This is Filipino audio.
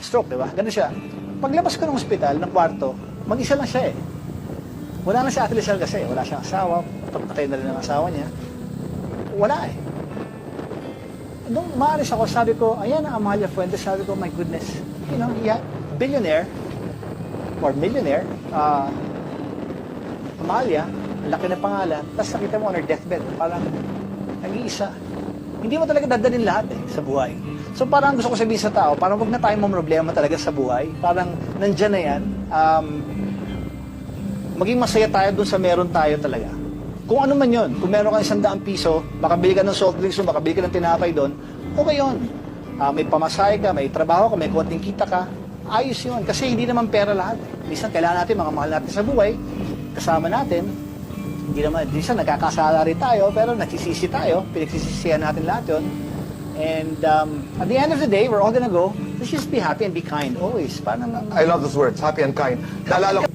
stroke, di ba? Ganun siya. Paglabas ko ng ospital, ng kwarto, mag-isa lang siya eh. Wala na si Ate Lizelle kasi, wala siyang asawa, patay na rin ang asawa niya. Wala eh. Nung maalis ako, sabi ko, ayan ang Amalia Fuentes, sabi ko, my goodness, you know, yeah, billionaire, or millionaire, Amalia, ang laki na pangalan, tapos nakita mo on her deathbed, parang nag-iisa. Hindi mo talaga dadalhin lahat eh, sa buhay. So parang gusto ko sabihin sa tao, parang wag na tayong problema talaga sa buhay. Parang nandyan na yan. Maging masaya tayo dun sa meron tayo talaga. Kung ano man yun, kung meron kang 100 piso, makabili ka ng soft drinks doon, makabili ka ng tinapay doon, okay yun. May pamasahe ka, may trabaho ka, may konting kita ka, ayos yun. Kasi hindi naman pera lahat. Minsan kailangan natin, mga mahal natin sa buhay, kasama natin. Hindi naman, minsan nagkakasala rin tayo, pero nagsisisi tayo, pinagsisisihan natin lahat yun. And at the end of the day, we're all gonna go, let's just be happy and be kind always. Parang, I love those words, happy and kind. Naalala ko